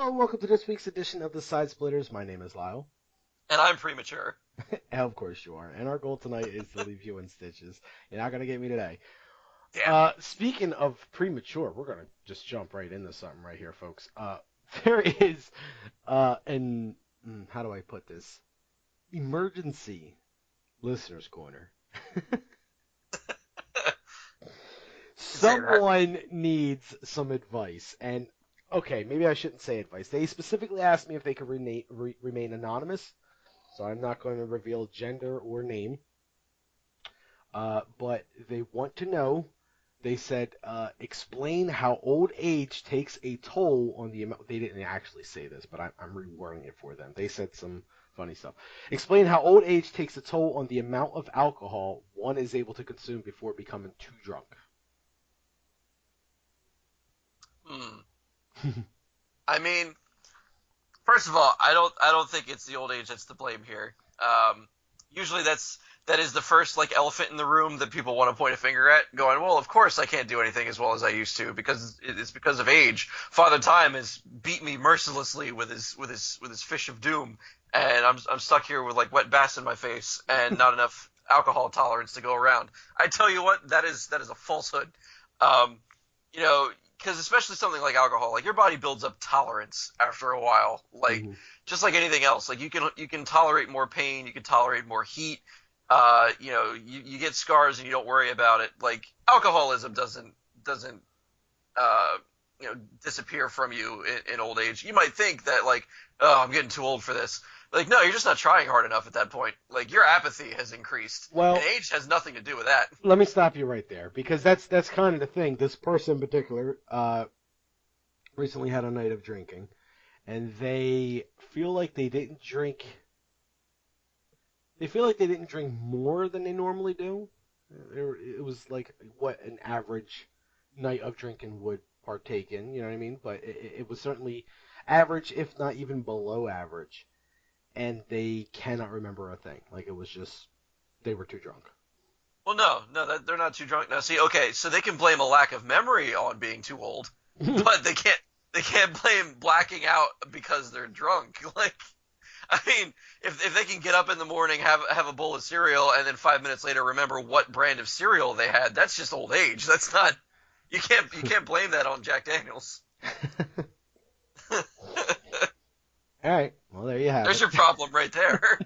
Hello and welcome to this week's edition of the Side Splitters. My name is Lyle. And I'm premature. Of course you are. And our goal tonight is to leave you in stitches. You're not going to get me today. Damn. Speaking of premature, we're going to just jump right into something right here, folks. There is how do I put this? Emergency listeners corner. Someone needs some advice, and okay, maybe I shouldn't say advice. They specifically asked me if they could remain anonymous, so I'm not going to reveal gender or name. But they want to know. They said, explain how old age takes a toll on the amount. They didn't actually say this, but I'm rewording it for them. They said some funny stuff. Explain how old age takes a toll on the amount of alcohol one is able to consume before becoming too drunk. I mean, first of all, I don't think it's the old age that's to blame here. Usually that is the first like elephant in the room that people want to point a finger at, going, well, of course I can't do anything as well as I used to because it's because of age. Father Time has beat me mercilessly with his fish of doom, and I'm stuck here with like wet bass in my face and not enough alcohol tolerance to go around. I tell you what, that is a falsehood. You know, because especially something like alcohol, like your body builds up tolerance after a while, like just like anything else. Like you can tolerate more pain, you can tolerate more heat. You know, you get scars and you don't worry about it. Like alcoholism doesn't you know, disappear from you in old age. You might think that like, oh, I'm getting too old for this. Like, no, you're just not trying hard enough at that point. Like, your apathy has increased. Well, and age has nothing to do with that. Let me stop you right there, because that's kind of the thing. This person in particular recently had a night of drinking, and they feel like they didn't drink. They feel like they didn't drink more than they normally do. It was like what an average night of drinking would partake in, you know what I mean? But it was certainly average, if not even below average. And they cannot remember a thing. Like, it was just, they were too drunk. Well, no, they're not too drunk. Now, see, okay, so they can blame a lack of memory on being too old, but they can't blame blacking out because they're drunk. Like, I mean, if they can get up in the morning, have a bowl of cereal, and then 5 minutes later remember what brand of cereal they had, that's just old age. That's not, you can't blame that on Jack Daniels. All right. Well, there you have There's it. your problem right there.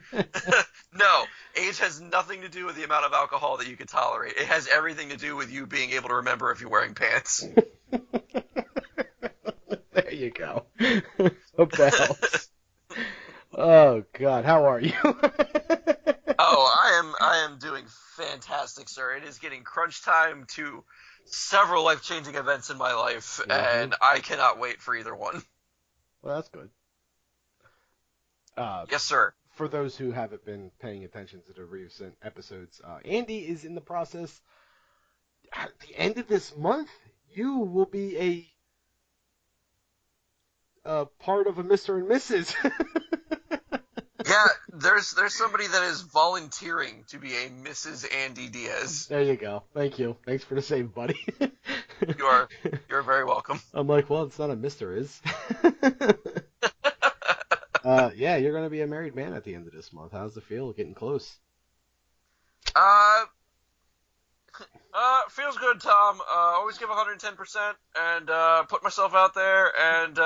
No, age has nothing to do with the amount of alcohol that you can tolerate. It has everything to do with you being able to remember if you're wearing pants. There you go. Bells. Oh God, how are you? Oh, I am doing fantastic, sir. It is getting crunch time to several life-changing events in my life, and I cannot wait for either one. Well, that's good. Yes, sir. For those who haven't been paying attention to the recent episodes, Andy is in the process. At the end of this month, you will be a part of a Mr. and Mrs. Yeah, there's somebody that is volunteering to be a Mrs. Andy Diaz. There you go. Thank you. Thanks for the save, buddy. You're very welcome. I'm like, well, it's not a Mr. is. Yeah, you're going to be a married man at the end of this month. How's it feel? Getting close. Feels good, Tom. Always give 110% and put myself out there and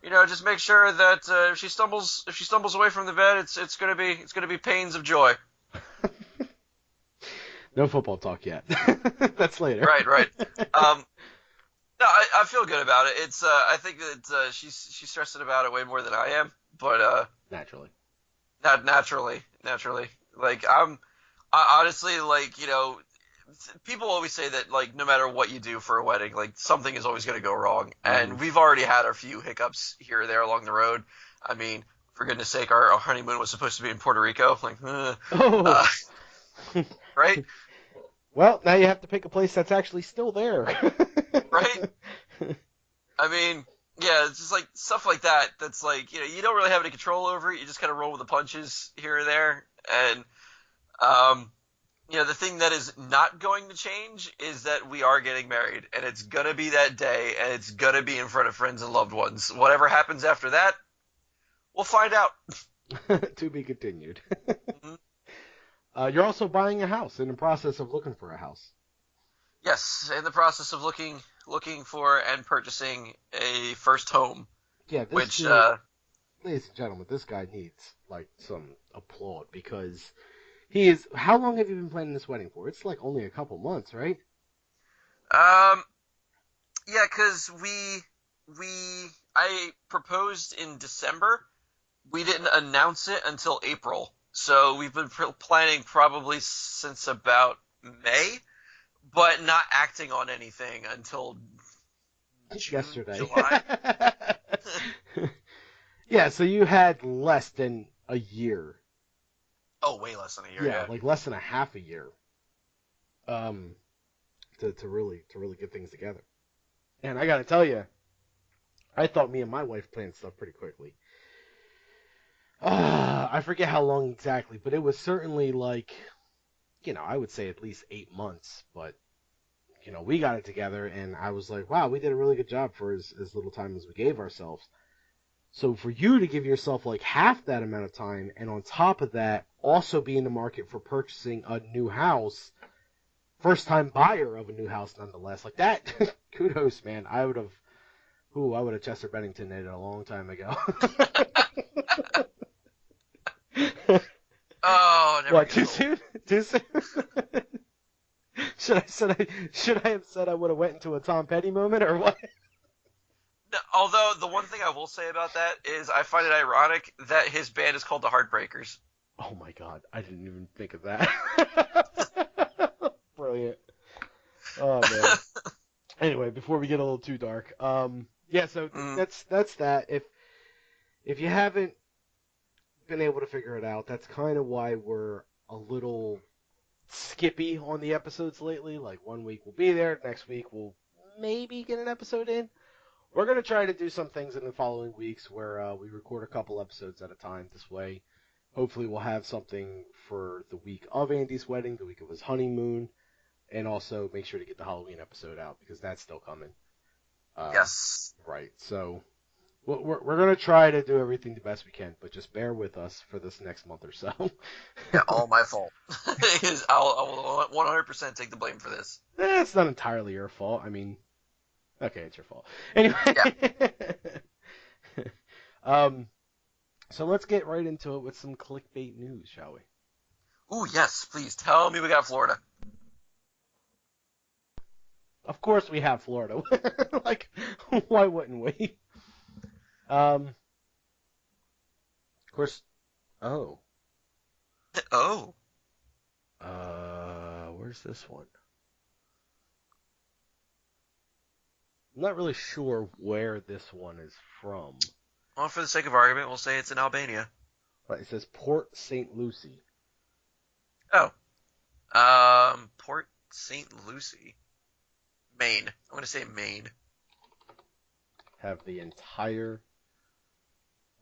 you know, just make sure that if she stumbles away from the bed, it's gonna be pains of joy. No football talk yet. That's later. Right. No, I feel good about it. It's I think that she's stressing about it way more than I am, but naturally. Not naturally. Like I honestly, like, you know, people always say that, like, no matter what you do for a wedding, like, something is always going to go wrong. And we've already had a few hiccups here or there along the road. I mean, for goodness sake, our honeymoon was supposed to be in Puerto Rico. Like, right? Well, now you have to pick a place that's actually still there. Right? I mean, yeah, it's just like stuff like that. That's like, you know, you don't really have any control over it. You just kind of roll with the punches here or there. And, the thing that is not going to change is that we are getting married, and it's gonna be that day, and it's gonna be in front of friends and loved ones. Whatever happens after that, we'll find out. To be continued. Mhm. You're also buying a house, in the process of looking for a house. Yes, in the process of looking for and purchasing a first home, Yeah, this which dude, ladies and gentlemen, this guy needs like some applaud because he is. How long have you been planning this wedding for? It's like only a couple months, right? um yeah, because I proposed in December. We didn't announce it until April, so we've been planning probably since about May, but not acting on anything until June, Yesterday. July. Yeah, so you had less than a year. Oh, way less than a year, Yeah, yeah. like less than a half a year. Um, to really get things together. And I gotta tell you, I thought me and my wife planned stuff pretty quickly. I forget how long exactly, but it was certainly like, I would say at least 8 months. But we got it together, and I was like, wow, we did a really good job for as little time as we gave ourselves. So for you to give yourself like half that amount of time, and on top of that, also be in the market for purchasing a new house, first time buyer of a new house nonetheless, like that, kudos, man. I would have Chester Bennington it a long time ago. Oh, it never What, too gets old. soon? Too soon? Should I have said I would have went into a Tom Petty moment or what? Although the one thing I will say about that is I find it ironic that his band is called the Heartbreakers. Oh my god, I didn't even think of that. Brilliant. Oh man. Anyway, before we get a little too dark, yeah, so Mm, that's that. If you haven't been able to figure it out, that's kind of why we're a little skippy on the episodes lately. Like one week we'll be there, next week we'll maybe get an episode in. We're gonna try to do some things in the following weeks where we record a couple episodes at a time. This way, hopefully, we'll have something for the week of Andy's wedding, the week of his honeymoon, and also make sure to get the Halloween episode out because that's still coming. yes. Right. So we're gonna try to do everything the best we can, but just bear with us for this next month or so. Yeah, all my fault. I will 100% take the blame for this. It's not entirely your fault. I mean, okay, it's your fault. Anyway, Yeah. um, so let's get right into it with some clickbait news, shall we? Ooh, yes, please tell me we got Florida. Of course, we have Florida. Like, why wouldn't we? Of course. Oh, Oh. where's this one? I'm not really sure where this one is from. Well, for the sake of argument, we'll say it's in Albania. But it says Port St. Lucie. Oh. Port St. Lucie. Maine. I'm going to say Maine. Have the entire.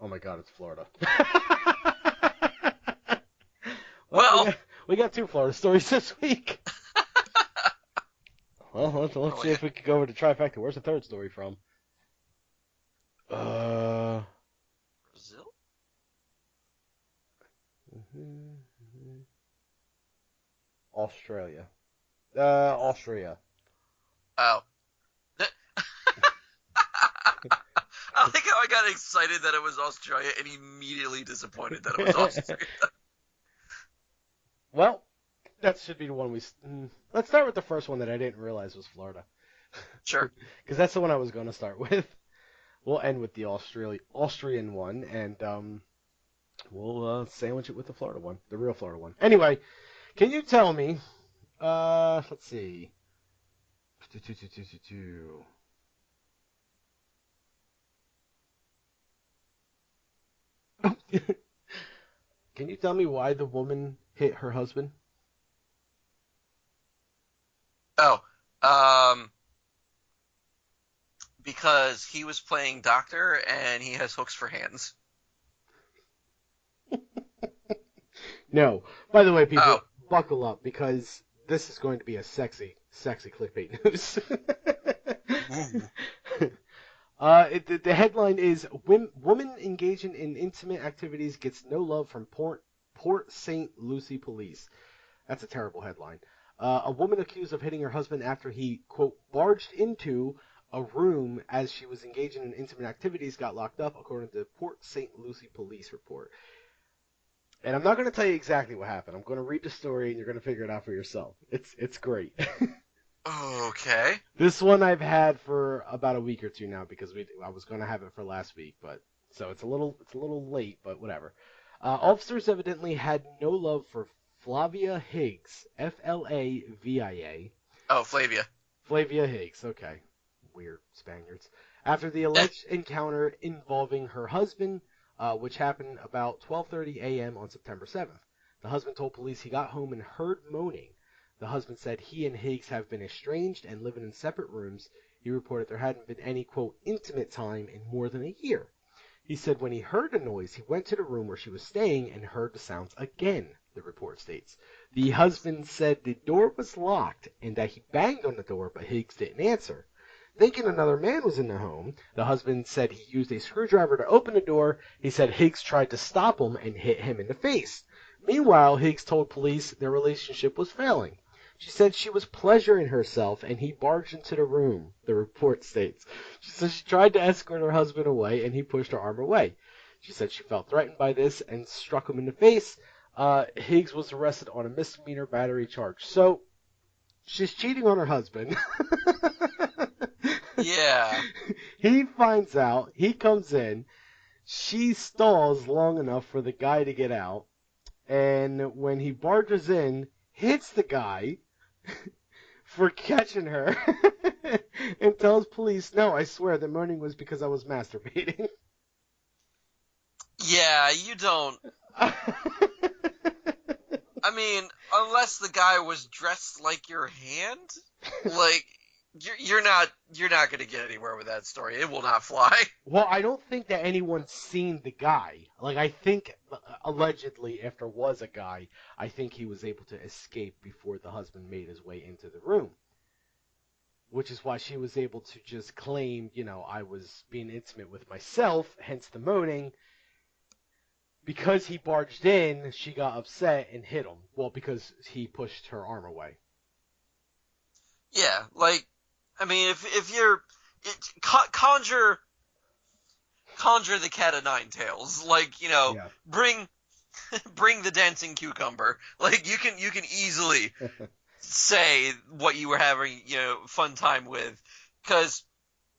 Oh my God, it's Florida. Well, we Well, got, we got two Florida stories this week. Well, let's oh, see yeah. if we can go over to Trifecta. Where's the third story from? Uh. Brazil? Australia. Austria. Oh. I like how I got excited that it was Australia and immediately disappointed that it was Austria. Well, that should be the one we. Let's start with the first one that I didn't realize was Florida, Sure. because that's the one I was going to start with. We'll end with the Austrian one, and we'll sandwich it with the Florida one, the real Florida one. Anyway, can you tell me? Let's see. Can you tell me why the woman hit her husband? Oh. Um. Because he was playing doctor and he has hooks for hands. No. By the way, people, Oh. buckle up because this is going to be a sexy clickbait news. The headline is Woman Engaging in Intimate Activities Gets No Love from Port St. Lucie Police. That's a terrible headline. A woman accused of hitting her husband after he, quote, barged into a room as she was engaging in intimate activities got locked up, according to the Port St. Lucie Police report. And I'm not going to tell you exactly what happened. I'm going to read the story and you're going to figure it out for yourself. It's great. Okay. This one I've had for about a week or two now because I was going to have it for last week, but so it's a little late, but whatever. Officers evidently had no love for Flavia Higgs, Flavia. Oh, Flavia. Flavia Higgs, okay. Weird Spaniards. After the alleged encounter involving her husband, which happened about 12:30 a.m. on September 7th. The husband told police he got home and heard moaning. The husband said he and Higgs have been estranged and living in separate rooms. He reported there hadn't been any, quote, intimate time in more than a year. He said when he heard the noise, he went to the room where she was staying and heard the sounds again, the report states. The husband said the door was locked and that he banged on the door, but Higgs didn't answer. Thinking another man was in the home, the husband said he used a screwdriver to open the door. He said Higgs tried to stop him and hit him in the face. Meanwhile, Higgs told police their relationship was failing. She said she was pleasuring herself and he barged into the room, the report states. She said she tried to escort her husband away and he pushed her arm away. She said she felt threatened by this and struck him in the face. Higgs was arrested on a misdemeanor battery charge. So, she's cheating on her husband. Yeah. He finds out, he comes in, she stalls long enough for the guy to get out, and when he barges in, hits the guy for catching her, and tells police, no, I swear the moaning was because I was masturbating. Yeah, you don't. I mean, unless the guy was dressed like your hand, like you're not going to get anywhere with that story. It will not fly. Well, I don't think that anyone's seen the guy. Like, I think, allegedly, if there was a guy, I think he was able to escape before the husband made his way into the room. Which is why she was able to just claim, I was being intimate with myself, hence the moaning. Because he barged in, she got upset and hit him. Well, because he pushed her arm away. Yeah, like, I mean, if you're conjure the cat of nine tails, like, Yeah. bring the dancing cucumber. Like, you can easily say what you were having, fun time with, because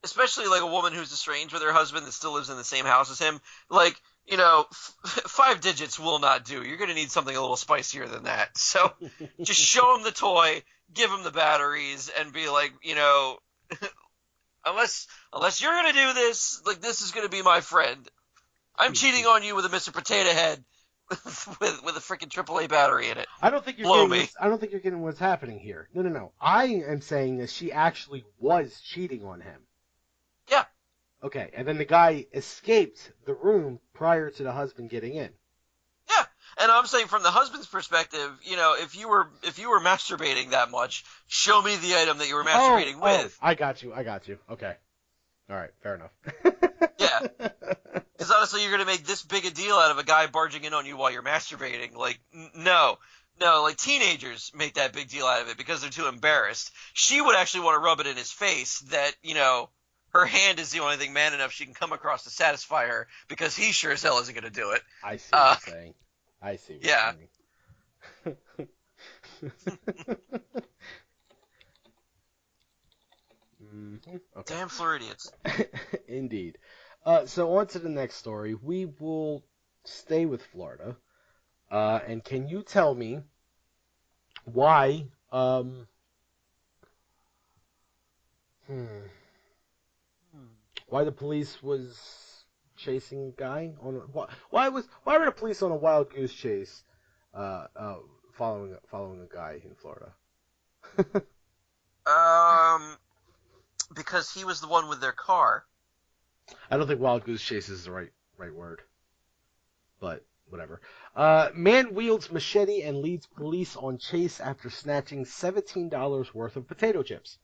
especially like a woman who's estranged with her husband that still lives in the same house as him, like, 5 digits will not do. You're going to need something a little spicier than that. So just show him the toy, give him the batteries, and be like, unless you're going to do this, like, this is going to be my friend. I'm cheating on you with a Mr. Potato Head with a freaking AAA battery in it. I don't think you're getting what's happening here. No. I am saying that she actually was cheating on him. Yeah. Okay, and then the guy escaped the room prior to the husband getting in. Yeah, and I'm saying from the husband's perspective, if you were masturbating that much, show me the item that you were masturbating with. I got you. Okay. All right, fair enough. Yeah. Because honestly, you're going to make this big a deal out of a guy barging in on you while you're masturbating. Like, no, like teenagers make that big deal out of it because they're too embarrassed. She would actually want to rub it in his face that, her hand is the only thing man enough she can come across to satisfy her, because he sure as hell isn't going to do it. I see what you're saying. Yeah. Mm-hmm. Okay. Damn Floridians. Indeed. So on to the next story. We will stay with Florida. And can you tell me why why the police was chasing a guy on why were the police on a wild goose chase following a guy in Florida? Because he was the one with their car. I don't think wild goose chase is the right word, but whatever. Man wields machete and leads police on chase after snatching $17 worth of potato chips.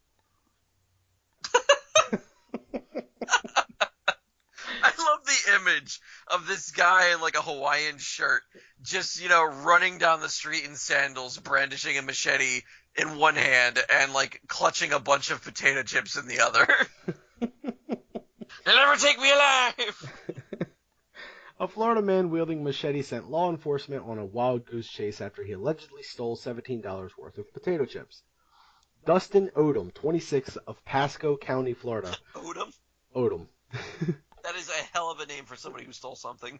I love the image of this guy in like a Hawaiian shirt, just, running down the street in sandals, brandishing a machete in one hand and like clutching a bunch of potato chips in the other. They'll never take me alive! A Florida man wielding machete sent law enforcement on a wild goose chase after he allegedly stole $17 worth of potato chips. Dustin Odom, 26, of Pasco County, Florida. Odom? Odom. That is a hell of a name for somebody who stole something.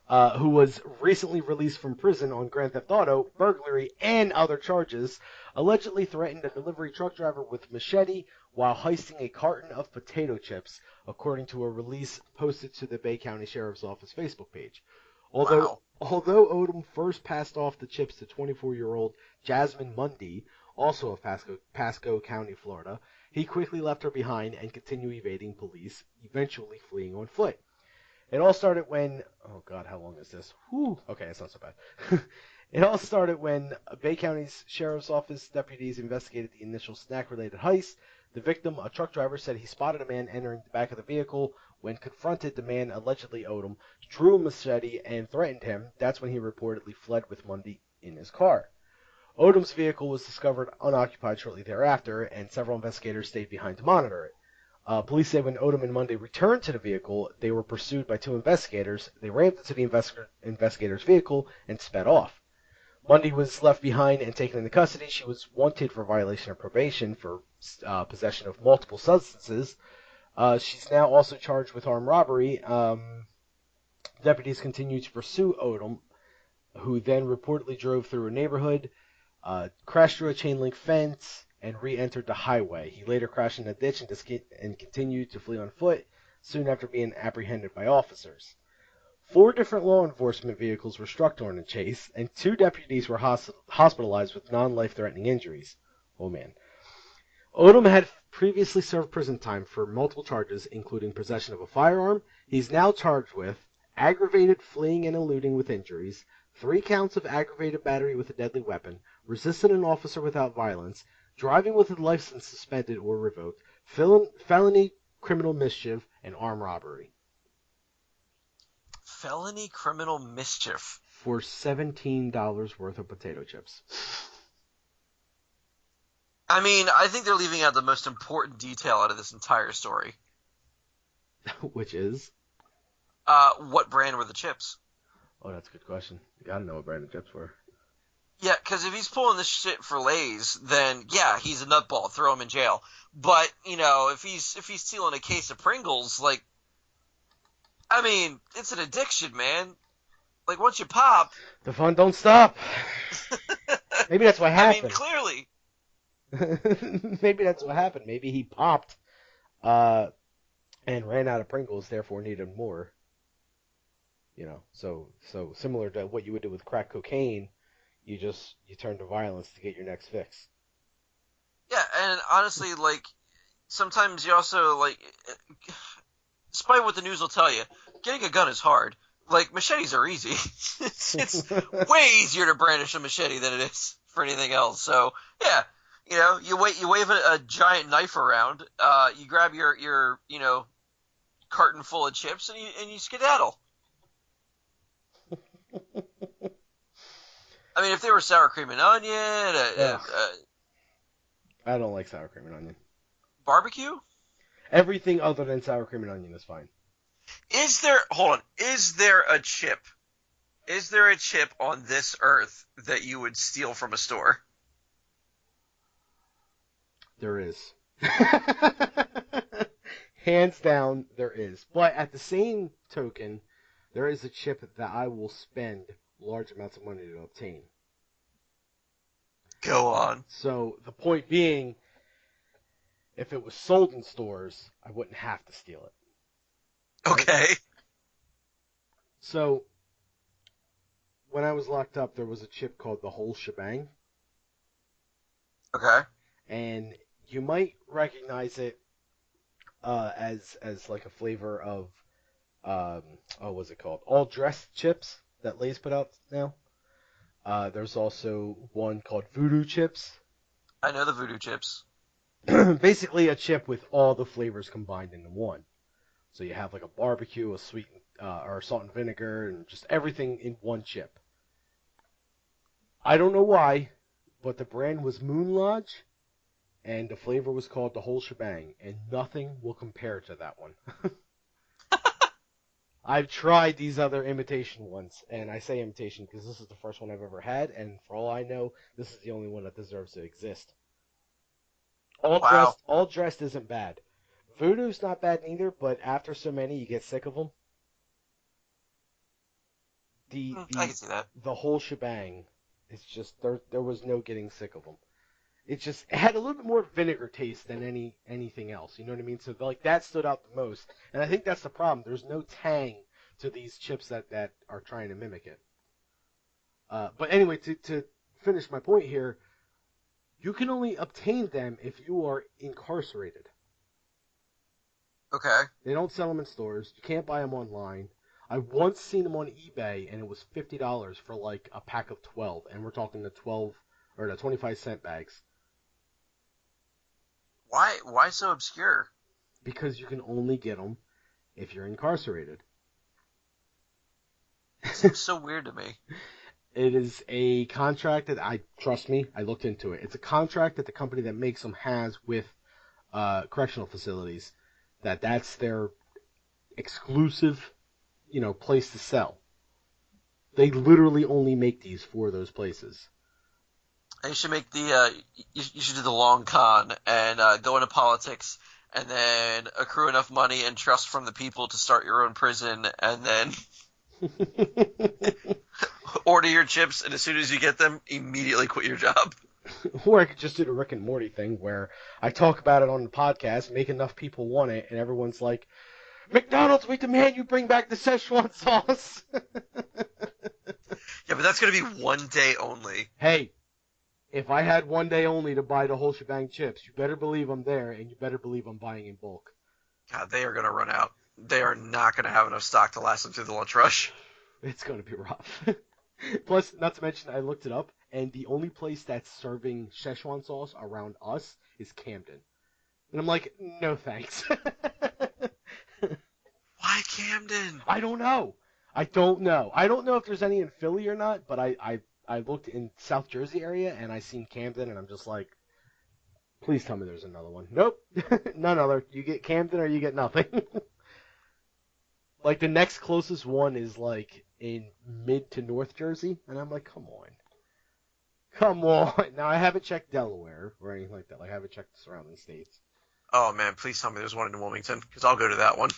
Who was recently released from prison on Grand Theft Auto, burglary, and other charges, allegedly threatened a delivery truck driver with machete while hoisting a carton of potato chips, according to a release posted to the Bay County Sheriff's Office Facebook page. Although Odom first passed off the chips to 24-year-old Jasmine Mundy, also of Pasco County, Florida, he quickly left her behind and continued evading police, eventually fleeing on foot. It all started when... Oh, God, how long is this? Whew. Okay, it's not so bad. It all started when Bay County's Sheriff's Office deputies investigated the initial snack-related heist. The victim, a truck driver, said he spotted a man entering the back of the vehicle. When confronted, the man, allegedly Odom, drew a machete and threatened him. That's when he reportedly fled with Mundy in his car. Odom's vehicle was discovered unoccupied shortly thereafter, and several investigators stayed behind to monitor it. Police say when Odom and Mundy returned to the vehicle, they were pursued by two investigators. They rammed into the investigator's vehicle and sped off. Mundy was left behind and taken into custody. She was wanted for violation of probation for possession of multiple substances. She's now also charged with armed robbery. Deputies continued to pursue Odom, who then reportedly drove through a neighborhood, crashed through a chain-link fence, and re-entered the highway. He later crashed in a ditch and continued to flee on foot, soon after being apprehended by officers. 4 different law enforcement vehicles were struck during the chase, and 2 deputies were hospitalized with non-life-threatening injuries. Oh, man. Odom had previously served prison time for multiple charges, including possession of a firearm. He's now charged with aggravated fleeing and eluding with injuries, 3 counts of aggravated battery with a deadly weapon, resisting an officer without violence, driving with a license suspended or revoked, felony criminal mischief, and armed robbery. Felony criminal mischief? For $17 worth of potato chips. I mean, I think they're leaving out the most important detail out of this entire story. Which is? What brand were the chips? Oh, that's a good question. You gotta know what brand the chips were. Yeah, because if he's pulling this shit for Lay's, then yeah, he's a nutball. Throw him in jail. But if he's stealing a case of Pringles, like, I mean, it's an addiction, man. Like, once you pop, the fun don't stop. Maybe that's what happened. I mean, clearly. Maybe that's what happened. Maybe he popped, and ran out of Pringles, therefore needed more. So similar to what you would do with crack cocaine. You turn to violence to get your next fix. Yeah, and honestly, like, sometimes you also, like, despite what the news will tell you, getting a gun is hard. Like, machetes are easy. it's way easier to brandish a machete than it is for anything else. So, yeah, you wave a giant knife around, you grab your carton full of chips, and you skedaddle. I mean, if they were sour cream and onion, I don't like sour cream and onion. Barbecue? Everything other than sour cream and onion is fine. Is there a chip? Is there a chip on this earth that you would steal from a store? There is. Hands down, there is. But at the same token, there is a chip that I will spend large amounts of money to obtain. Go on. So the point being, if it was sold in stores, I wouldn't have to steal it. Right? Okay. So when I was locked up, there was a chip called the Whole Shebang. Okay. And you might recognize it as like a flavor of what's it called? All dressed chips that Lay's put out now. There's also one called Voodoo chips. I know the Voodoo chips. Basically a chip with all the flavors combined into one. So you have like a barbecue, a sweet, or salt and vinegar, and just everything in one chip. I don't know why, but the brand was Moon Lodge, and the flavor was called the whole shebang, and nothing will compare to that one. I've tried these other imitation ones, and I say imitation because this is the first one I've ever had, and for all I know, this is the only one that deserves to exist. Wow. All dressed isn't bad. Voodoo's not bad neither, but after so many, you get sick of them. The I the can see that. the whole shebang, it's just there was no getting sick of them. It had a little bit more vinegar taste than anything else. You know what I mean? So like that stood out the most, and I think that's the problem. There's no tang to these chips that are trying to mimic it. But anyway, to finish my point here, you can only obtain them if you are incarcerated. Okay. They don't sell them in stores. You can't buy them online. I once seen them on eBay, and it was $50 for like a pack of 12, and we're talking the 12 or the 25-cent bags. Why so obscure? Because you can only get them if you're incarcerated. It seems so weird to me. It is a contract that trust me, I looked into it. It's a contract that the company that makes them has with correctional facilities. That's their exclusive, place to sell. They literally only make these for those places. You should make you should do the long con and go into politics and then accrue enough money and trust from the people to start your own prison and then order your chips and as soon as you get them, immediately quit your job. Or I could just do the Rick and Morty thing where I talk about it on the podcast, make enough people want it, and everyone's like, McDonald's, we demand you bring back the Szechuan sauce. Yeah, but that's going to be one day only. Hey, if I had one day only to buy the whole shebang chips, you better believe I'm there, and you better believe I'm buying in bulk. God, they are going to run out. They are not going to have enough stock to last them through the lunch rush. It's going to be rough. Plus, not to mention, I looked it up, and the only place that's serving Szechuan sauce around us is Camden. And I'm like, no thanks. Why Camden? I don't know. I don't know. I don't know if there's any in Philly or not, but I looked in South Jersey area, and I seen Camden, and I'm just like, please tell me there's another one. Nope. None other. You get Camden or you get nothing. Like, the next closest one is, like, in mid to North Jersey, and I'm like, come on. Come on. Now, I haven't checked Delaware or anything like that. Like, I haven't checked the surrounding states. Oh man, please tell me there's one in Wilmington, because I'll go to that one.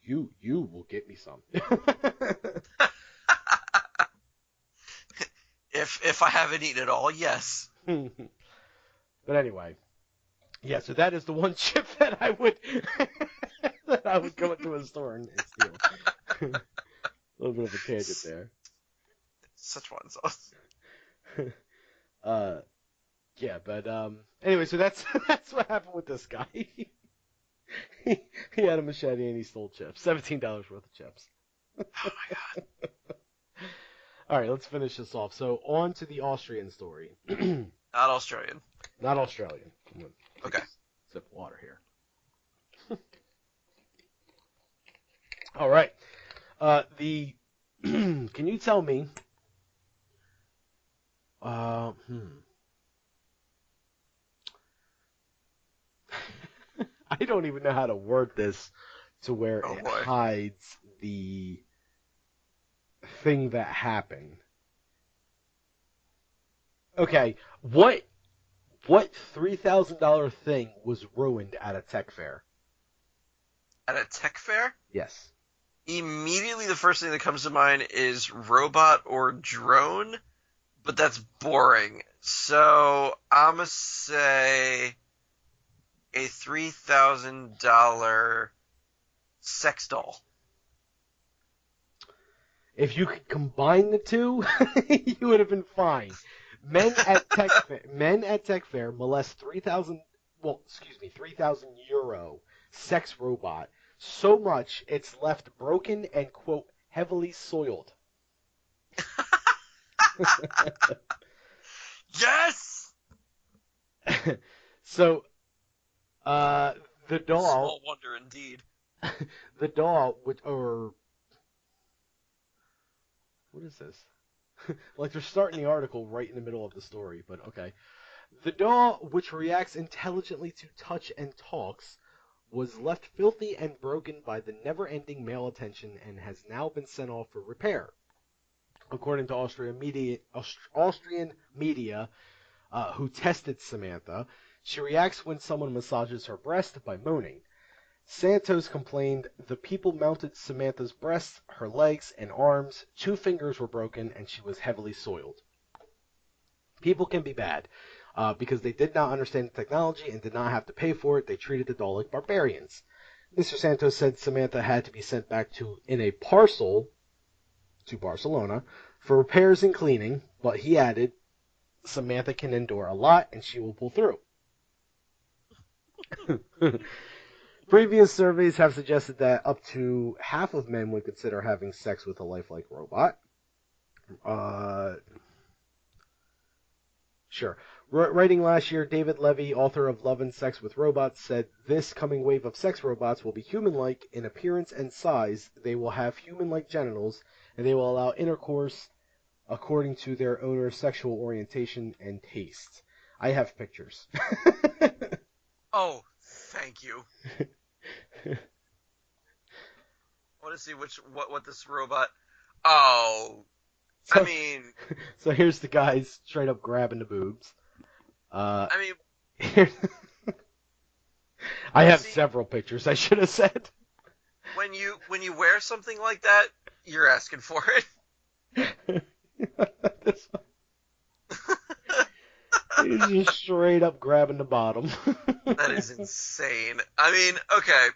You will get me some. If I haven't eaten it all, yes. But anyway, yeah. So that is the one chip that I would that I would go into a store and steal. A little bit of a tangent there. Szechuan sauce. Yeah, but anyway, so that's what happened with this guy. he had a machete and he stole chips. $17 worth of chips. Oh my god. All right, let's finish this off. So on to the Austrian story. Not Australian. Not Australian. I'm gonna take Okay. a sip of water here. All right. Can you tell me? I don't even know how to word this to where Oh it boy. hides the thing that happened. Okay, what $3,000 thing was ruined at a tech fair? At a tech fair? Yes. Immediately the first thing that comes to mind is robot or drone, but that's boring. So I'ma say a $3,000 sex doll. If you could combine the two, you would have been fine. Men at Tech Fair molest 3,000 €, sex robot So much it's left broken and, quote, heavily soiled. Yes! So, uh, the doll, Small wonder indeed. the doll, or what is this? Like they're starting the article right in the middle of the story, but okay. The doll, which reacts intelligently to touch and talks, was left filthy and broken by the never-ending male attention and has now been sent off for repair. According to Austrian media, who tested Samantha, she reacts when someone massages her breast by moaning. Santos complained the people mounted Samantha's breasts, her legs, and arms. 2 fingers were broken, and she was heavily soiled. People can be bad. Because they did not understand the technology and did not have to pay for it, they treated the doll like barbarians. Mr. Santos said Samantha had to be sent back in a parcel to Barcelona for repairs and cleaning, but he added, Samantha can endure a lot and she will pull through. Previous surveys have suggested that up to half of men would consider having sex with a lifelike robot. Sure. Writing last year, David Levy, author of Love and Sex with Robots, said this coming wave of sex robots will be human-like in appearance and size. They will have human-like genitals, and they will allow intercourse according to their owner's sexual orientation and taste. I have pictures. Oh, thank you. I want to see what this robot. Oh, So, I mean, so here's the guys straight up grabbing the boobs. I mean, I have see, several pictures. I should have said. when you wear something like that, you're asking for it. He's just straight up grabbing the bottom. That is insane. I mean, okay.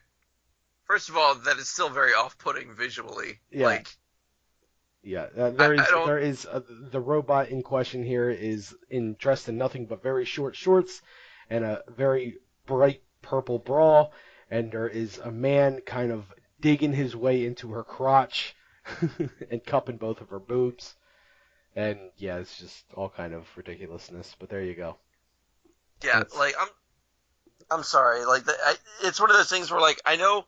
First of all, that is still very off-putting visually. Yeah. Like, yeah, I the robot in question here is dressed in nothing but very short shorts and a very bright purple bra, and there is a man kind of digging his way into her crotch and cupping both of her boobs. And yeah, it's just all kind of ridiculousness. But there you go. yeah, That's, like I'm sorry. Like, it's one of those things where, like, I know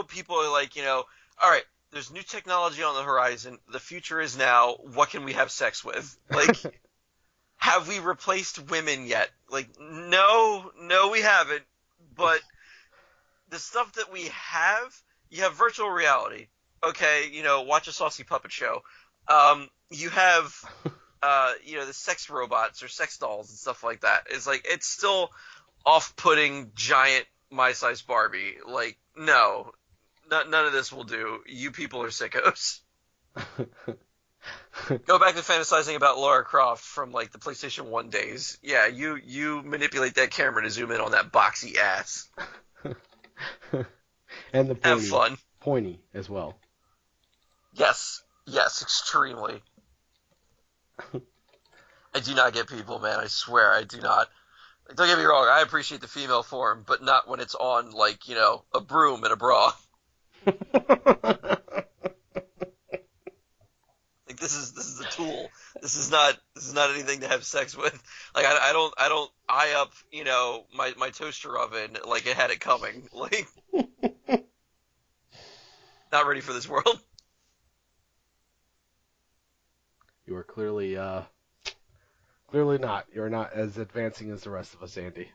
people are like, all right, there's new technology on the horizon. The future is now. What can we have sex with? Like, have we replaced women yet? Like, no, we haven't. But the stuff that we have, you have virtual reality. Okay, watch a saucy puppet show. You have, the sex robots or sex dolls and stuff like that. It's like, it's still off-putting giant my-sized Barbie. Like, no, none of this will do. You people are sickos. Go back to fantasizing about Lara Croft from, like, the PlayStation 1 days. Yeah, you manipulate that camera to zoom in on that boxy ass. And the Have fun. Pointy as well. Yes, extremely. I do not get people, man. I swear, I do not. Like, don't get me wrong, I appreciate the female form, but not when it's on, like, a broom and a bra. Like, this is a tool. This is not anything to have sex with. Like, I don't eye up, my toaster oven like it had it coming. Like, not ready for this world. You are clearly not. You're not as advancing as the rest of us, Andy.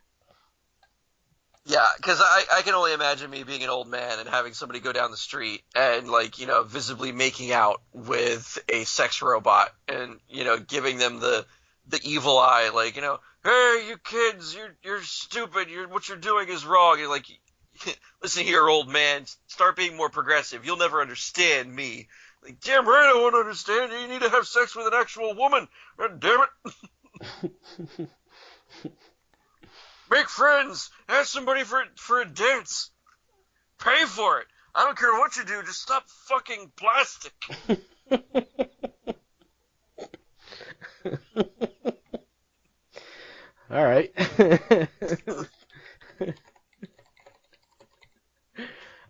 Yeah, because I can only imagine me being an old man and having somebody go down the street and, like, visibly making out with a sex robot and, giving them the evil eye, like, hey, you kids, you're stupid, what you're doing is wrong. You're like, listen here, old man, start being more progressive. You'll never understand me. Like, damn right I won't understand. You need to have sex with an actual woman. God damn it. Make friends. Ask somebody for a dance. Pay for it. I don't care what you do. Just stop fucking plastic. All right.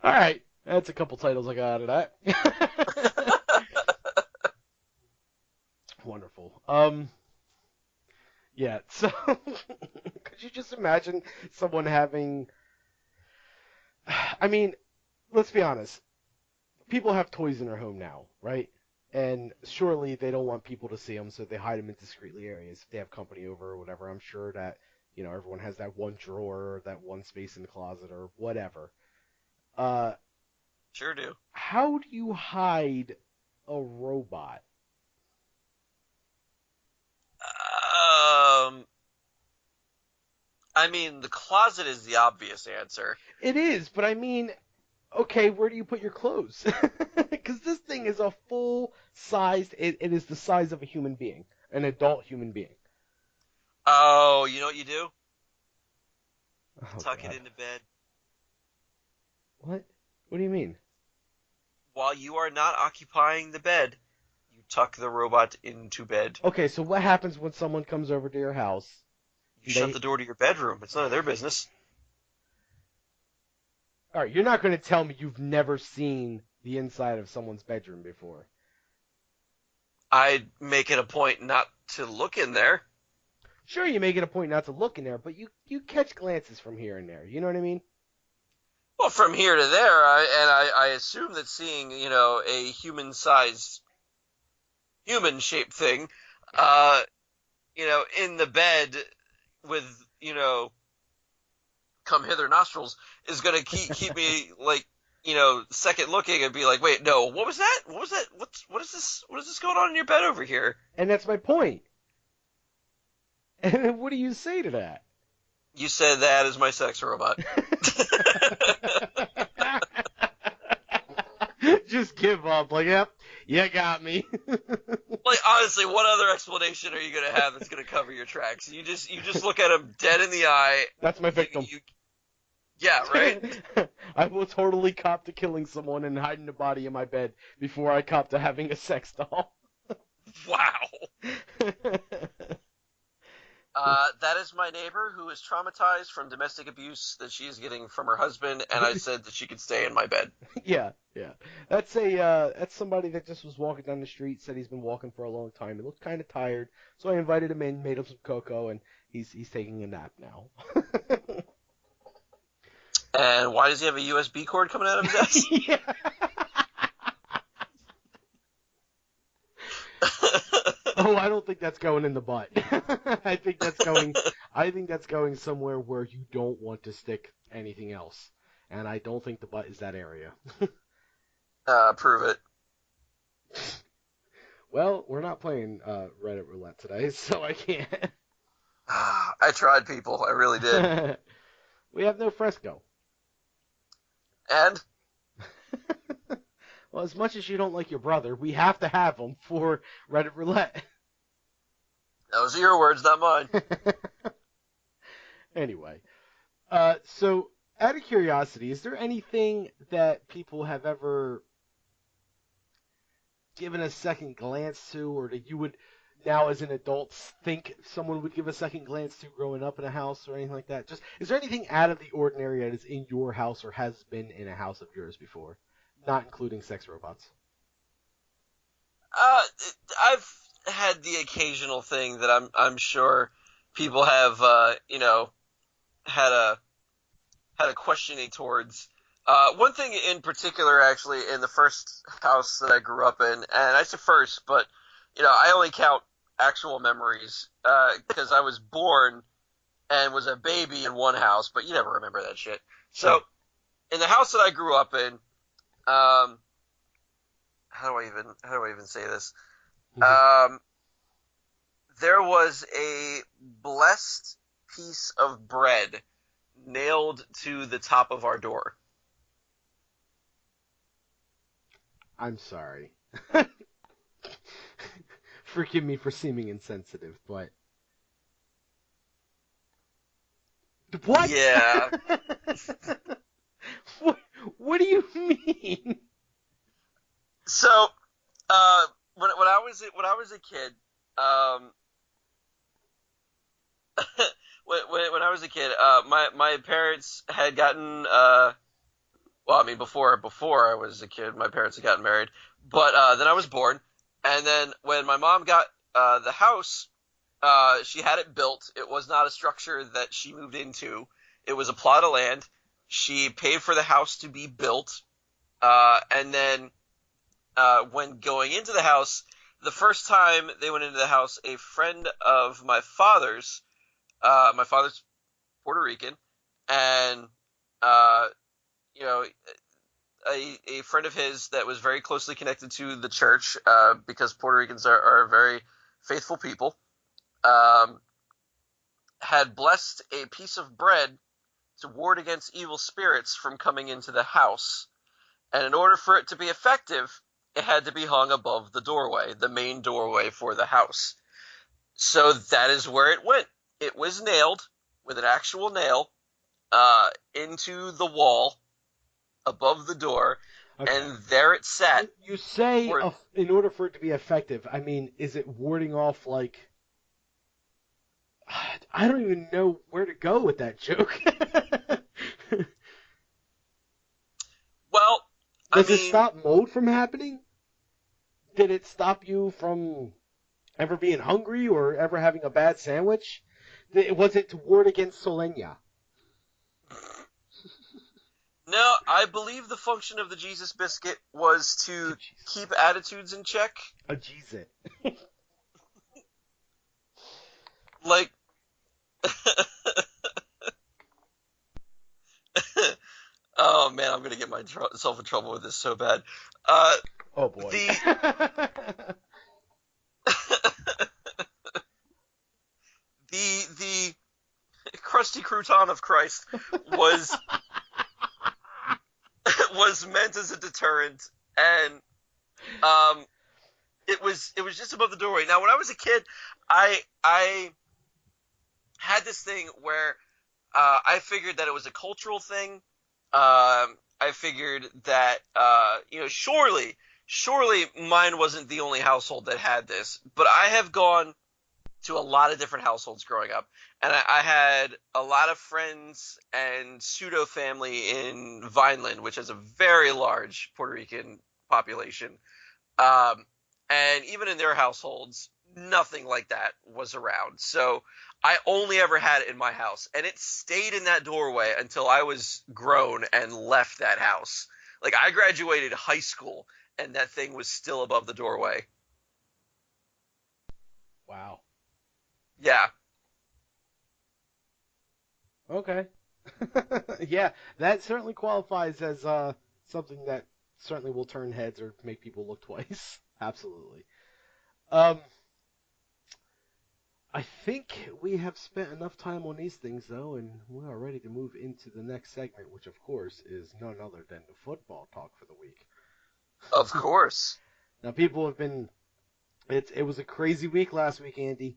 All right, that's a couple titles I got out of that. Wonderful. Yeah. So, could you just imagine someone having? I mean, let's be honest. People have toys in their home now, right? And surely they don't want people to see them, so they hide them in discreetly areas. If they have company over or whatever, I'm sure that everyone has that one drawer or that one space in the closet or whatever. Uh, Sure do. how do you hide a robot? I mean, the closet is the obvious answer. It is, but I mean, okay, where do you put your clothes? Because this thing is a full sized. It is the size of a human being, an adult human being. Oh, you know what you do? You Oh tuck it God, into bed. what? What do you mean? While you are not occupying the bed, you tuck the robot into bed. Okay, so what happens when someone comes over to your house? You shut They, the door to your bedroom. It's none of their business. all right, you're not going to tell me you've never seen the inside of someone's bedroom before. I make it a point not to look in there. Sure, you make it a point not to look in there, but you catch glances from here and there. You know what I mean? Well, from here to there, I assume that seeing, a human-sized, human-shaped thing, uh, in the bed with, come hither nostrils is going to keep me like, second looking and be like, wait, no, what was that? What was that? What is this? What is this going on in your bed over here? And that's my point. And what do you say to that? You said that is my sex robot. Just give up. Like, yep, you got me. Like, honestly, what other explanation are you gonna have that's gonna cover your tracks? You just look at him dead in the eye. That's my victim. Yeah, right. I will totally cop to killing someone and hiding the body in my bed before I cop to having a sex doll. Wow. That is my neighbor who is traumatized from domestic abuse that she is getting from her husband, and I said that she could stay in my bed. Yeah, yeah. That's somebody that just was walking down the street, said he's been walking for a long time. He looked kind of tired, so I invited him in, made him some cocoa, and he's taking a nap now. And why does he have a USB cord coming out of his ass? Yeah. Oh, I don't think that's going in the butt. I think that's going somewhere where you don't want to stick anything else. And I don't think the butt is that area. Prove it. Well, we're not playing Reddit roulette today, so I can't. I tried, people. I really did. We have no Fresco. And Well, as much as you don't like your brother, we have to have him for Reddit roulette. those are your words, not mine. Anyway, so out of curiosity, is there anything that people have ever given a second glance to, or that you would now as an adult think someone would give a second glance to growing up in a house or anything like that? Just is there anything out of the ordinary that is in your house or has been in a house of yours before, not including sex robots? I've had the occasional thing that I'm sure people have had a questioning towards. One thing in particular, actually, in the first house that I grew up in, and I say first, but I only count actual memories because I was born and was a baby in one house, but you never remember that shit. So, in the house that I grew up in, how do I even say this? There was a blessed piece of bread nailed to the top of our door. I'm sorry. Forgive me for seeming insensitive, but what? Yeah. What do you mean? So, when I was a kid, when I was a kid, my parents had gotten Well, I mean, before I was a kid, my parents had gotten married, but then I was born, and then when my mom got the house, she had it built. It was not a structure that she moved into. It was a plot of land. She paid for the house to be built, and then when going into the house, the first time they went into the house, a friend of my father's Puerto Rican, and uh, you know, a friend of his that was very closely connected to the church, because Puerto Ricans are very faithful people, um, had blessed a piece of bread to ward against evil spirits from coming into the house. And in order for it to be effective, it had to be hung above the doorway, the main doorway for the house. So that is where it went. It was nailed with an actual nail into the wall above the door, Okay. and there it sat. You say For in order for it to be effective, I mean, is it warding off like I don't even know where to go with that joke. well, I Does it mean, stop mold from happening? Did it stop you from ever being hungry or ever having a bad sandwich? Was it to ward against Solenia? no, I believe the function of the Jesus biscuit was Oh, to jeez. keep attitudes in check. Oh, jeez it. Like, oh man, I'm gonna get myself in trouble with this so bad. Uh, Oh, boy. the the crusty crouton of Christ was was meant as a deterrent, and um, it was just above the doorway. Now, when I was a kid, I had this thing where I figured that it was a cultural thing. I figured that surely mine wasn't the only household that had this, but I have gone to a lot of different households growing up, and I had a lot of friends and pseudo family in Vineland, which has a very large Puerto Rican population. Um, and even in their households, nothing like that was around. So I only ever had it in my house, and it stayed in that doorway until I was grown and left that house. Like, I graduated high school, and that thing was still above the doorway. Wow. Yeah. Okay. Yeah, that certainly qualifies as something that certainly will turn heads or make people look twice. Absolutely. Um, I think we have spent enough time on these things, though, and we are ready to move into the next segment, which, of course, is none other than the football talk for the week. Of course. Now, people have been. It was a crazy week last week, Andy.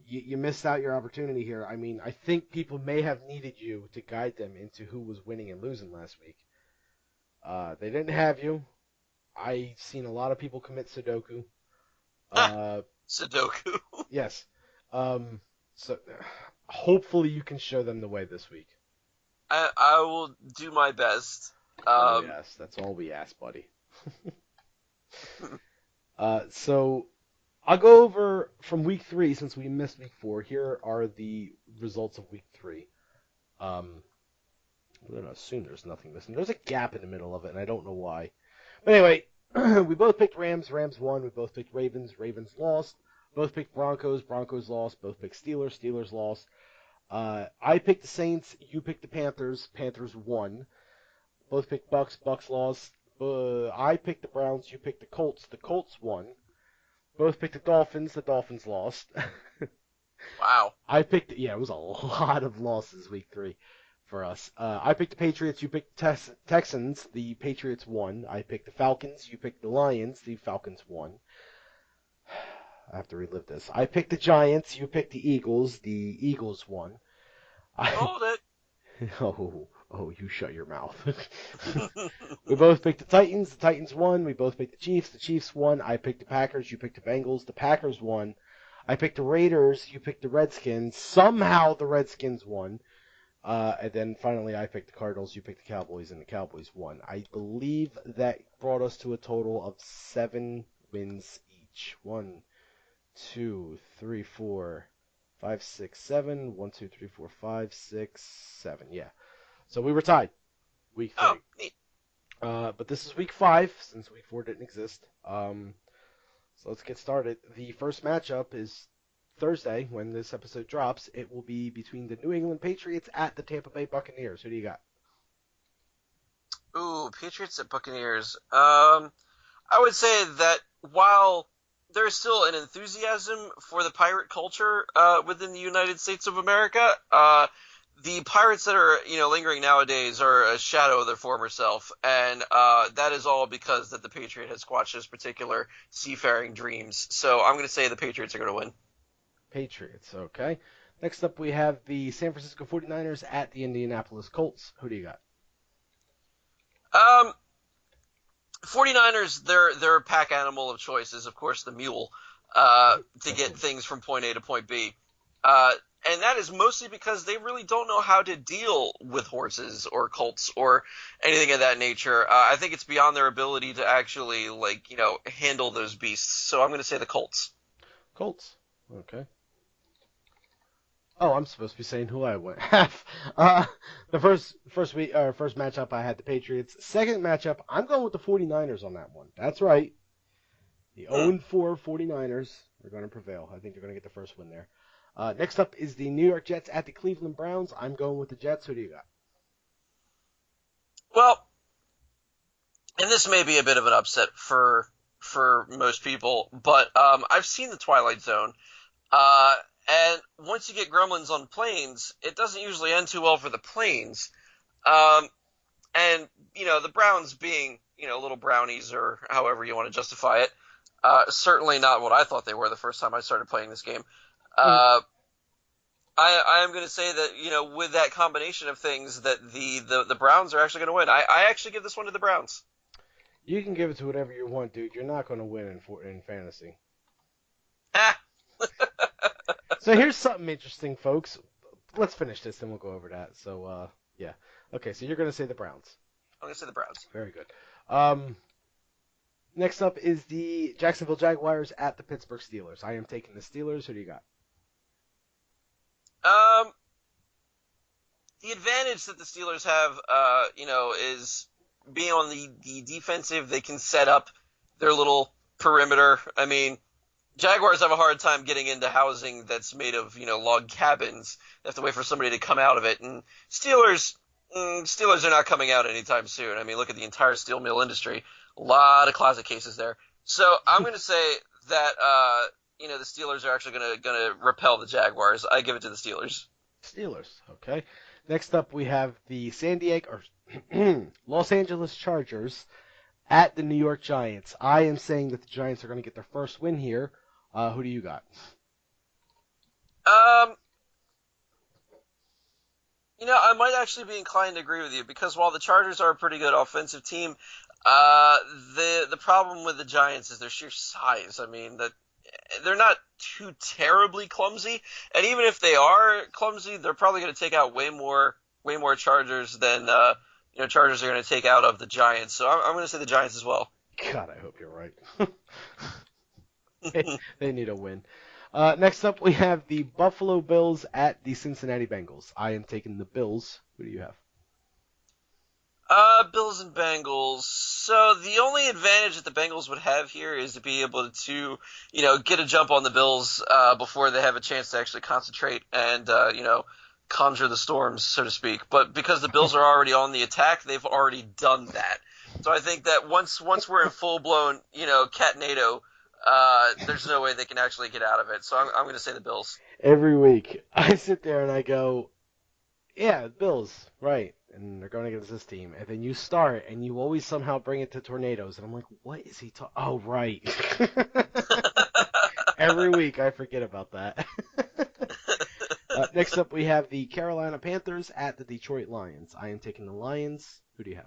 You missed out your opportunity here. I mean, I think people may have needed you to guide them into who was winning and losing last week. They didn't have you. I seen a lot of people commit Sudoku. Uh, Sudoku. yes. So hopefully you can show them the way this week. I will do my best. Oh Um, yes, that's all we ask, buddy. So I'll go over from week 3 since we missed week 4. Here are the results of week 3. Um, I'm gonna assume there's nothing missing. There's a gap in the middle of it, and I don't know why. But anyway, we both picked Rams. Rams won. We both picked Ravens. Ravens lost. Both picked Broncos. Broncos lost. Both picked Steelers. Steelers lost. I picked the Saints. You picked the Panthers. Panthers won. Both picked Bucks. Bucks lost. I picked the Browns. You picked the Colts. The Colts won. Both picked the Dolphins. The Dolphins lost. wow. I picked. Yeah, it was a lot of losses week 3 for us. I picked the Patriots. You picked the Texans. The Patriots won. I picked the Falcons. You picked the Lions. The Falcons won. I have to relive this. I picked the Giants. You picked the Eagles. The Eagles won. I Hold it. oh, you shut your mouth. We both picked the Titans. The Titans won. We both picked the Chiefs. The Chiefs won. I picked the Packers. You picked the Bengals. The Packers won. I picked the Raiders. You picked the Redskins. Somehow the Redskins won. And then finally, I picked the Cardinals, you picked the Cowboys, and the Cowboys won. I believe that brought us to a total of 7 wins each. 1, 2, 3, 4, 5, 6, 7. 1, 2, 3, 4, 5, 6, 7. Yeah. So we were tied. Week 3. Oh, neat. But this is week 5, since week 4 didn't exist. So let's get started. The first matchup is Thursday, when this episode drops. It will be between the New England Patriots at the Tampa Bay Buccaneers. Who do you got? Ooh, Patriots at Buccaneers. I would say that while there's still an enthusiasm for the pirate culture within the United States of America, the pirates that are lingering nowadays are a shadow of their former self, and that is all because that the Patriot has squashed his particular seafaring dreams. So I'm going to say the Patriots are going to win. Patriots, okay. Next up, we have the San Francisco 49ers at the Indianapolis Colts. Who do you got? 49ers, they're a pack animal of choices, of course, the mule, to get things from point A to point B. And that is mostly because they really don't know how to deal with horses or colts or anything of that nature. I think it's beyond their ability to actually, handle those beasts. So I'm going to say the Colts. Colts, okay. Oh, I'm supposed to be saying who I went half. The first matchup, I had the Patriots. Second matchup, I'm going with the 49ers on that one. That's right. The 0-4 49ers are going to prevail. I think they're going to get the first win there. Next up is the New York Jets at the Cleveland Browns. I'm going with the Jets. Who do you got? Well, and this may be a bit of an upset for most people, but I've seen the Twilight Zone. And once you get gremlins on planes, it doesn't usually end too well for the planes. And, the Browns being, little brownies or however you want to justify it, certainly not what I thought they were the first time I started playing this game. I am going to say that, with that combination of things, that the Browns are actually going to win. I actually give this one to the Browns. You can give it to whatever you want, dude. You're not going to win in fantasy. So here's something interesting, folks. Let's finish this, then we'll go over that. So, yeah. Okay, so you're going to say the Browns. I'm going to say the Browns. Very good. Next up is the Jacksonville Jaguars at the Pittsburgh Steelers. I am taking the Steelers. Who do you got? The advantage that the Steelers have, is being on the defensive. They can set up their little perimeter. I mean, Jaguars have a hard time getting into housing that's made of, log cabins. They have to wait for somebody to come out of it. And Steelers are not coming out anytime soon. I mean, look at the entire steel mill industry. A lot of closet cases there. So I'm going to say that, the Steelers are actually going to repel the Jaguars. I give it to the Steelers. Steelers, okay. Next up, we have the Los Angeles Chargers at the New York Giants. I am saying that the Giants are going to get their first win here. Who do you got? I might actually be inclined to agree with you because while the Chargers are a pretty good offensive team, the problem with the Giants is their sheer size. I mean, that they're not too terribly clumsy, and even if they are clumsy, they're probably going to take out way more Chargers than Chargers are going to take out of the Giants. So I'm going to say the Giants as well. God, I hope you're right. They need a win. Next up, we have the Buffalo Bills at the Cincinnati Bengals. I am taking the Bills. Who do you have? Bills and Bengals. So the only advantage that the Bengals would have here is to be able to, get a jump on the Bills before they have a chance to actually concentrate and, conjure the storms, so to speak. But because the Bills are already on the attack, they've already done that. So I think that once we're in full-blown, Catnado, there's no way they can actually get out of it. So I'm going to say the Bills. Every week, I sit there and I go, yeah, Bills, right. And they're going against this team. And then you start, and you always somehow bring it to tornadoes. And I'm like, what is he talking? Oh, right. Every week, I forget about that. Next up, we have the Carolina Panthers at the Detroit Lions. I am taking the Lions. Who do you have?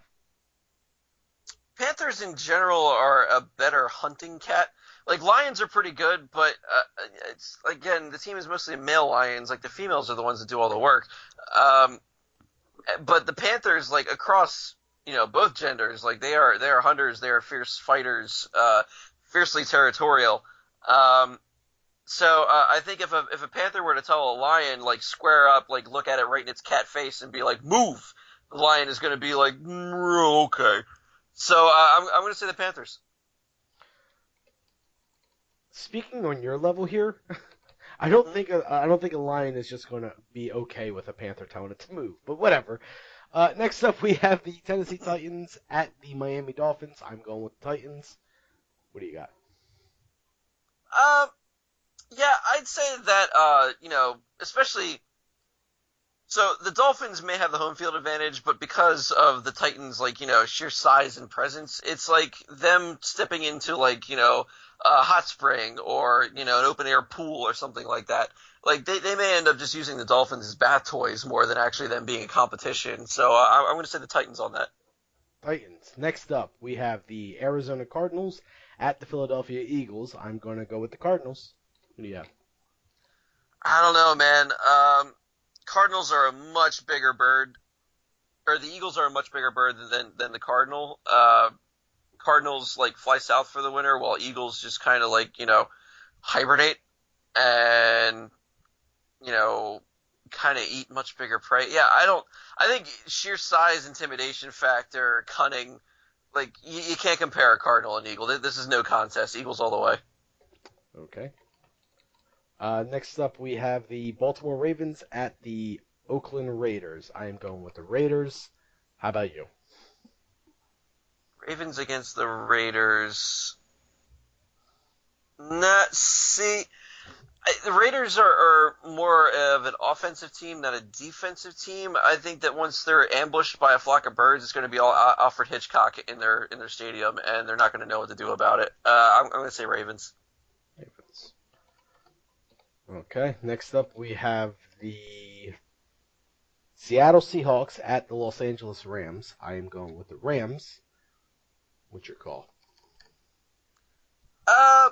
Panthers in general are a better hunting cat. Like, lions are pretty good, but it's again, the team is mostly male lions. Like, the females are the ones that do all the work. But the Panthers, like across, both genders, like they are hunters, they are fierce fighters, fiercely territorial. Um, so I think if a panther were to tell a lion like square up, like look at it right in its cat face and be like move, the lion is going to be like okay. So I'm going to say the Panthers. Speaking on your level here, Hmm. I don't think a lion is just going to be okay with a panther telling it to move. But whatever. Next up, we have the Tennessee Titans at the Miami Dolphins. I'm going with the Titans. What do you got? Um, yeah, I'd say that especially. So the Dolphins may have the home field advantage, but because of the Titans, like, sheer size and presence, it's like them stepping into like, a hot spring or, an open air pool or something like that. Like they may end up just using the Dolphins as bath toys more than actually them being a competition. So I'm going to say the Titans on that. Titans. Next up, we have the Arizona Cardinals at the Philadelphia Eagles. I'm going to go with the Cardinals. What do you have? I don't know, man. Cardinals are a much bigger bird, or the Eagles are a much bigger bird than the Cardinal. Cardinals like fly south for the winter, while Eagles just kind of like hibernate and you know kind of eat much bigger prey. Yeah, I don't. I think sheer size, intimidation factor, cunning. Like you can't compare a Cardinal and Eagle. This is no contest. Eagles all the way. Okay. Next up, we have the Baltimore Ravens at the Oakland Raiders. I am going with the Raiders. How about you? Ravens against the Raiders. Not see. The Raiders are more of an offensive team than a defensive team. I think that once they're ambushed by a flock of birds, it's going to be all Alfred Hitchcock in their stadium, and they're not going to know what to do about it. I'm going to say Ravens. Ravens. Okay. Next up, we have the Seattle Seahawks at the Los Angeles Rams. I am going with the Rams. What's your call? Uh,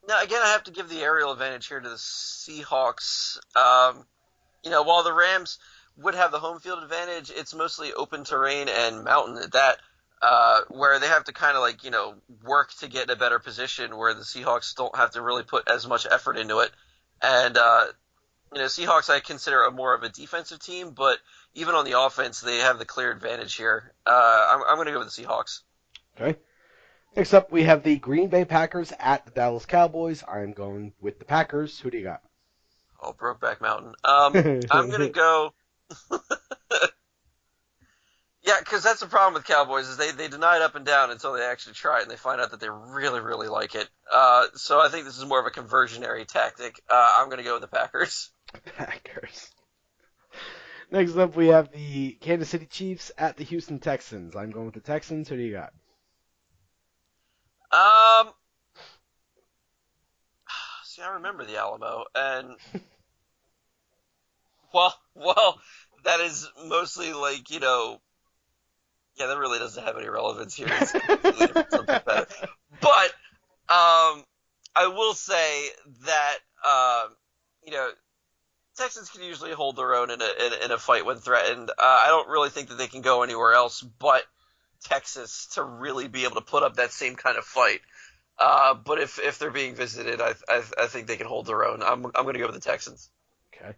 Now again, I have to give the aerial advantage here to the Seahawks. While the Rams would have the home field advantage, it's mostly open terrain and mountain at that, where they have to kind of like work to get in a better position, where the Seahawks don't have to really put as much effort into it. And Seahawks I consider a more of a defensive team, but even on the offense, they have the clear advantage here. I'm going to go with the Seahawks. Okay. Next up, we have the Green Bay Packers at the Dallas Cowboys. I am going with the Packers. Who do you got? Oh, Brokeback Mountain. I'm going to go. Yeah, because that's the problem with Cowboys is they deny it up and down until they actually try it and they find out that they really really like it. So I think this is more of a conversionary tactic. I'm going to go with the Packers. Packers. Next up, we have the Kansas City Chiefs at the Houston Texans. I'm going with the Texans. Who do you got? Um, See, I remember the Alamo, and well, that is mostly like yeah, that really doesn't have any relevance here. It's a completely different subject matter. But I will say that you know Texans can usually hold their own in a fight when threatened. I don't really think that they can go anywhere else but Texas to really be able to put up that same kind of fight. But if they're being visited, I think they can hold their own. I'm going to go with the Texans. Okay.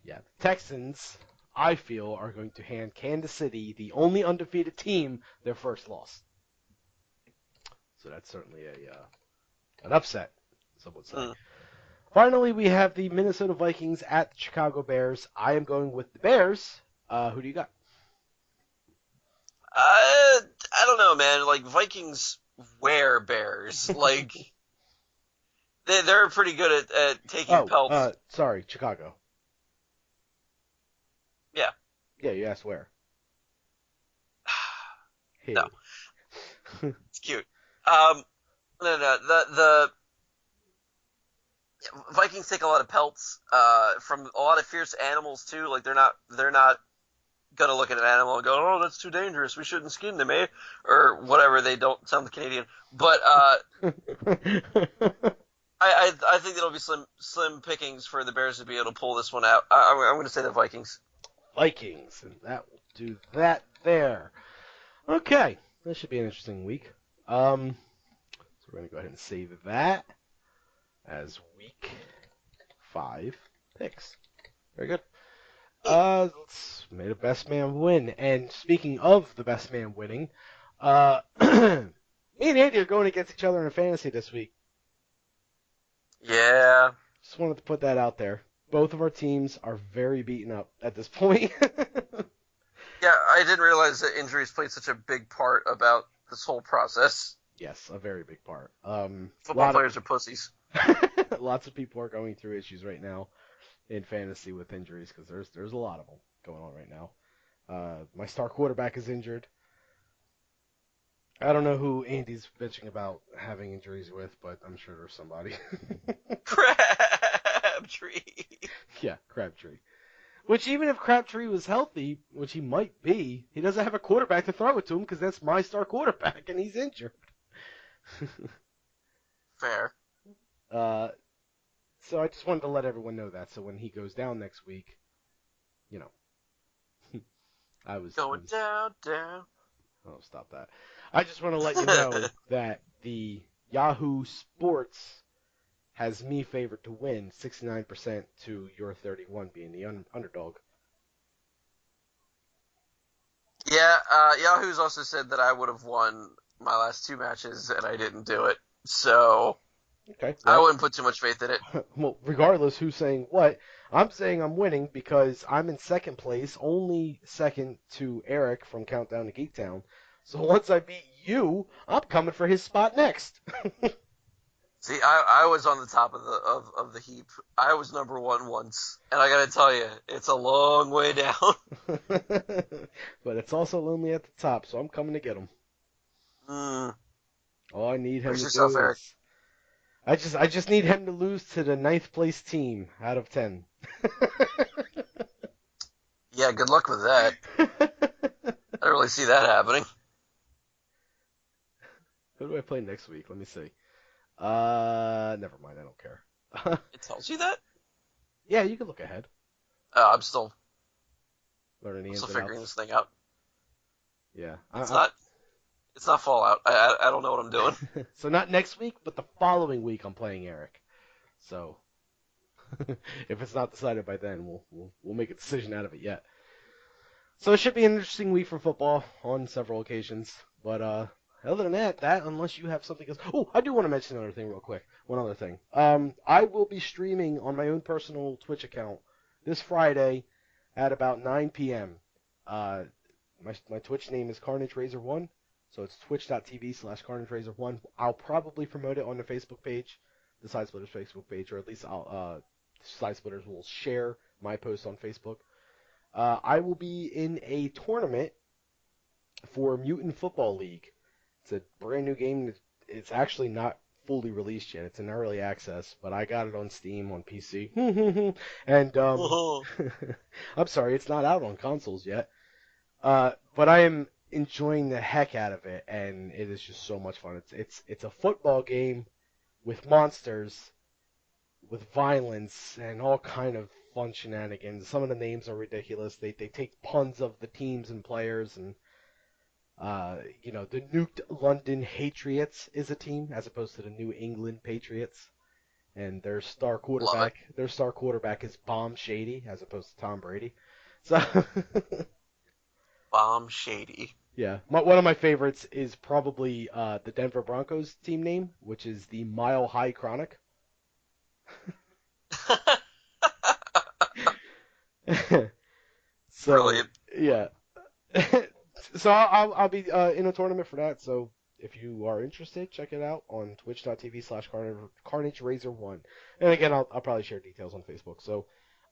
Yeah, the Texans, I feel, are going to hand Kansas City, the only undefeated team, their first loss. So that's certainly an upset, some would say. Mm. Finally, we have the Minnesota Vikings at the Chicago Bears. I am going with the Bears. Who do you got? I don't know, man. Like Vikings wear bears. Like they're pretty good at taking Oh, pelts. sorry, Chicago. Yeah. Yeah, you asked where. No, Who? it's cute. Um, no. The Vikings take a lot of pelts from a lot of fierce animals too. Like they're not gonna look at an animal and go, "Oh, that's too dangerous. We shouldn't skin them, eh?" Or whatever. They don't sound Canadian, but I think it'll be slim pickings for the Bears to be able to pull this one out. I'm going to say the Vikings. Vikings, and that will do that there. Okay, this should be an interesting week. So we're going to go ahead and save that as week 5 picks. Very good. Let's make the best man win. And speaking of the best man winning, me and Andy are going against each other in a fantasy this week. Yeah. Just wanted to put that out there. Both of our teams are very beaten up at this point. Yeah, I didn't realize that injuries played such a big part about this whole process. Yes, a very big part. Football players are pussies. Lots of people are going through issues right now in fantasy with injuries because there's a lot of them going on right now. My star quarterback is injured. I don't know who Andy's bitching about having injuries with, but I'm sure there's somebody. Crabtree. Yeah, Crabtree. Which even if Crabtree was healthy, which he might be, he doesn't have a quarterback to throw it to him because that's my star quarterback and he's injured. Fair. So I just wanted to let everyone know that. So when he goes down next week, you know, I was down. Oh, stop that. I just want to let you know that the Yahoo Sports has me favored to win 69% to your 31 being the underdog. Yeah, Yahoo's also said that I would have won my last 2 matches and I didn't do it. So Okay. I wouldn't put too much faith in it. Well, regardless who's saying what, I'm saying I'm winning because I'm in second place, only second to Eric from Countdown to Geektown. So once I beat you, I'm coming for his spot next. See, I was on the top of the heap. I was number 1 once, and I gotta tell you, it's a long way down. But it's also lonely at the top, so I'm coming to get him. All I need him Brace to yourself, do Eric. is I just need him to lose to the 9th place team out of 10. Yeah, good luck with that. I don't really see that happening. Who do I play next week? Let me see. Never mind. I don't care. It tells you that? Yeah, you can look ahead. I'm still Learning the ins and figuring outs. this thing out. Yeah. It's not Fallout. I don't know what I'm doing. So not next week, but the following week I'm playing Eric. So if it's not decided by then, we'll make a decision out of it yet. So it should be an interesting week for football on several occasions. But other than that, unless you have something else. Oh, I do want to mention another thing real quick. One other thing. I will be streaming on my own personal Twitch account this Friday at about 9 p.m. My Twitch name is Carnage Razor 1. So it's twitch.tv/Carnage Razor 1. I'll probably promote it on the Facebook page, the Side Splitters Facebook page, or at least Side Splitters will share my post on Facebook. I will be in a tournament for Mutant Football League. It's a brand new game. It's actually not fully released yet. It's in early access, but I got it on Steam on PC. And I'm sorry, it's not out on consoles yet. But I am enjoying the heck out of it, and it is just so much fun. It's a football game with monsters, with violence, and all kind of fun shenanigans. Some of the names are ridiculous. They take puns of the teams and players, and the Nuked London Hatriots is a team as opposed to the New England Patriots. And their star quarterback is Bomb Shady as opposed to Tom Brady. So Bomb Shady. Yeah, one of my favorites is probably the Denver Broncos team name, which is the Mile High Chronic. So, brilliant. Yeah. So I'll be in a tournament for that. So if you are interested, check it out on twitch.tv/Carnage Razor 1. And again, I'll probably share details on Facebook. So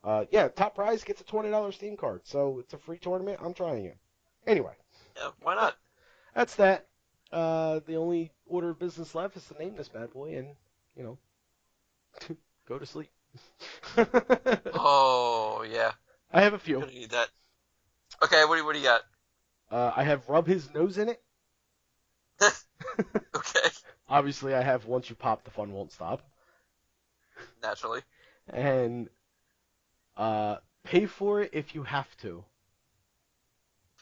top prize gets a $20 Steam card. So it's a free tournament. I'm trying it. Anyway. Yeah, why not? That's that. The only order of business left is to name this bad boy and, go to sleep. Oh, yeah. I have a few. Gonna need that. Okay, what do you got? I have Rub His Nose in It. Okay. Obviously, I have Once You Pop, the Fun Won't Stop. Naturally. And pay for it if you have to.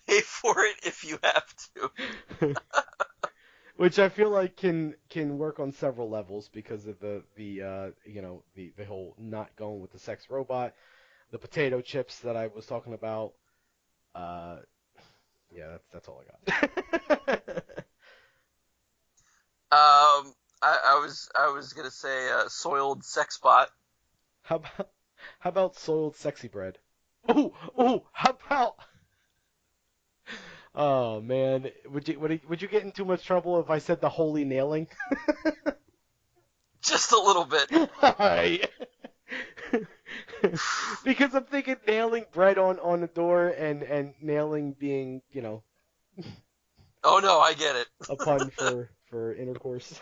Pay for it if you have to. Which I feel like can work on several levels because of the whole not going with the sex robot, the potato chips that I was talking about. Uh, yeah, that's all I got. I was gonna say soiled sex bot. How about soiled sexy bread? Oh, how about Oh man, would you get in too much trouble if I said the holy nailing? Just a little bit. Alright. Because I'm thinking nailing bread on the door and nailing being, Oh no, I get it. a pun for intercourse.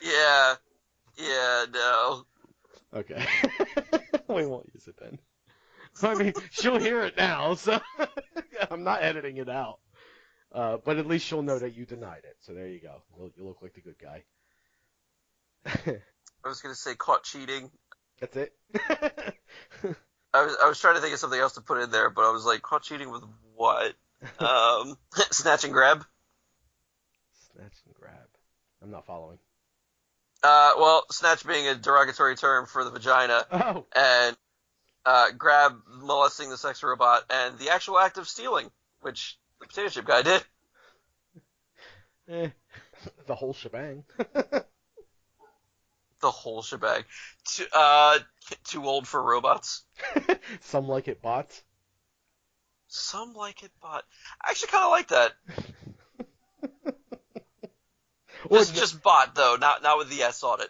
Yeah, yeah, no. Okay. We won't use it then. I mean, she'll hear it now, so I'm not editing it out. But at least she'll know that you denied it. So there you go. You look like the good guy. I was gonna say caught cheating. That's it. I was trying to think of something else to put in there, but I was like, caught cheating with what? Snatch and grab. Snatch and grab. I'm not following. Well, snatch being a derogatory term for the vagina, Oh. and grab molesting the sex robot, and the actual act of stealing, which the potato chip guy did. The whole shebang. The whole shebang. Too old for robots. Some like it bots. Some like it, but I actually kind of like that. Just bot though, not with the S on it.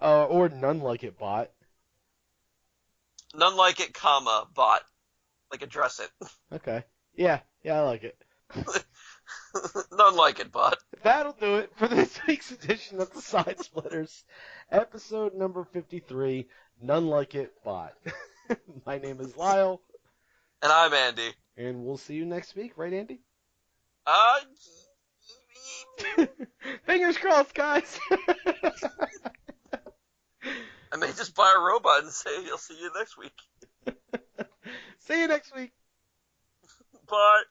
Or none like it bot. None like it, comma bot. Like address it. Okay. Yeah, I like it. None like it, bot. That'll do it for this week's edition of the Side Splitters, episode number 53. None like it bot. My name is Lyle. And I'm Andy. And we'll see you next week, right, Andy? Fingers crossed, guys. I may just buy a robot and say, I'll see you next week. See you next week. Bye.